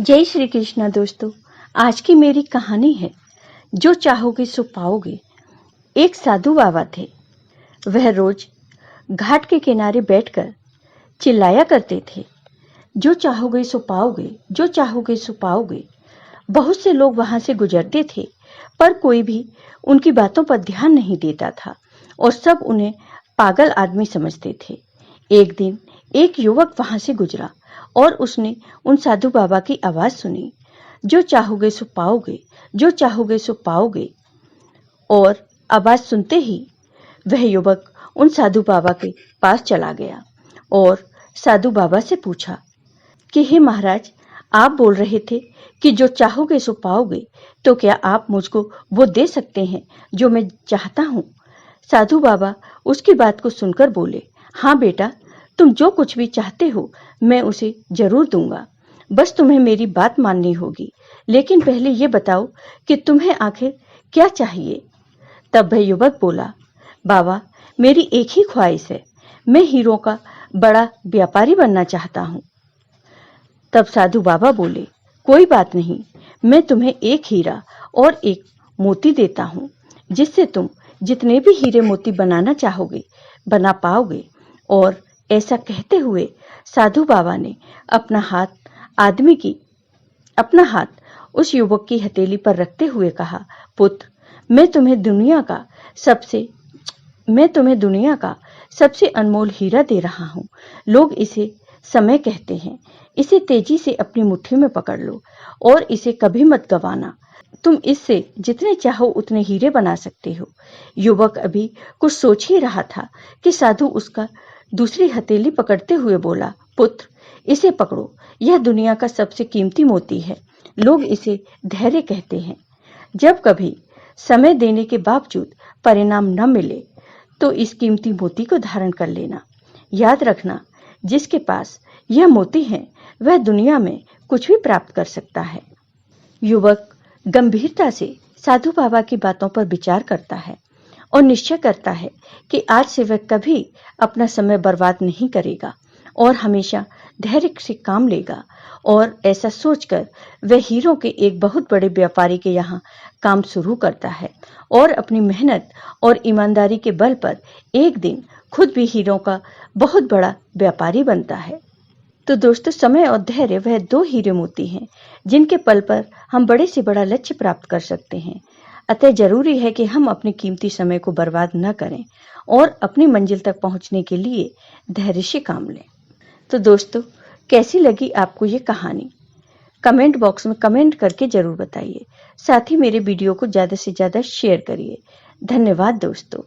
जय श्री कृष्णा दोस्तों। आज की मेरी कहानी है जो चाहोगे सो पाओगे। एक साधु बाबा थे। वह रोज घाट के किनारे बैठकर चिल्लाया करते थे, जो चाहोगे सो पाओगे, जो चाहोगे सो पाओगे। बहुत से लोग वहां से गुजरते थे, पर कोई भी उनकी बातों पर ध्यान नहीं देता था और सब उन्हें पागल आदमी समझते थे। एक दिन एक युवक वहां से गुजरा और उसने उन साधु बाबा की आवाज सुनी, जो चाहोगे सो पाओगे, जो चाहोगे सो पाओगे। और आवाज सुनते ही वह युवक उन साधु बाबा के पास चला गया और साधु बाबा से पूछा कि हे महाराज, आप बोल रहे थे कि जो चाहोगे सो पाओगे, तो क्या आप मुझको वो दे सकते हैं जो मैं चाहता हूँ? साधु बाबा उसकी बात को सुनकर बोले, हाँ बेटा, तुम जो कुछ भी चाहते हो मैं उसे जरूर दूंगा। बस तुम्हें मेरी बात माननी होगी। लेकिन पहले ये बताओ कि तुम्हें आखिर क्या चाहिए? तब वह युवक बोला, बाबा, मेरी एक ही ख्वाहिश है, मैं हीरों का बड़ा व्यापारी बनना चाहता हूँ। तब साधु बाबा बोले, कोई बात नहीं, मैं तुम्हें एक हीरा और एक मोती देता हूँ, जिससे तुम जितने भी हीरे मोती बनाना चाहोगे बना पाओगे। और ऐसा कहते हुए साधु बाबा ने अपना हाथ उस युवक की हथेली पर रखते हुए कहा, पुत्र, मैं तुम्हें दुनिया का सबसे अनमोल हीरा दे रहा हूँ। लोग इसे समय कहते हैं। इसे तेजी से अपनी मुट्ठी में पकड़ लो और इसे कभी मत गंवाना। तुम इससे जितने चाहो उतने हीरे बना सकते हो। युवक अभी कुछ सोच ही रहा था कि साधु उसका दूसरी हथेली पकड़ते हुए बोला, पुत्र, इसे पकड़ो, यह दुनिया का सबसे कीमती मोती है। लोग इसे धैर्य कहते हैं। जब कभी समय देने के बावजूद परिणाम न मिले तो इस कीमती मोती को धारण कर लेना। याद रखना, जिसके पास यह मोती है वह दुनिया में कुछ भी प्राप्त कर सकता है। युवक गंभीरता से साधु बाबा की बातों पर विचार करता है और निश्चय करता है कि आज से वह कभी अपना समय बर्बाद नहीं करेगा और हमेशा धैर्य से काम लेगा। और ऐसा सोचकर वह हीरों के एक बहुत बड़े व्यापारी के यहाँ काम शुरू करता है और अपनी मेहनत और ईमानदारी के बल पर एक दिन खुद भी हीरों का बहुत बड़ा व्यापारी बनता है। तो दोस्तों, समय और धैर्य वह दो हीरे मोती हैं जिनके बल पर हम बड़े से बड़ा लक्ष्य प्राप्त कर सकते हैं। अतः जरूरी है कि हम अपने कीमती समय को बर्बाद न करें और अपनी मंजिल तक पहुंचने के लिए धैर्य से काम लें। तो दोस्तों, कैसी लगी आपको ये कहानी? कमेंट बॉक्स में कमेंट करके जरूर बताइए। साथ ही मेरे वीडियो को ज़्यादा से ज़्यादा शेयर करिए। धन्यवाद दोस्तों।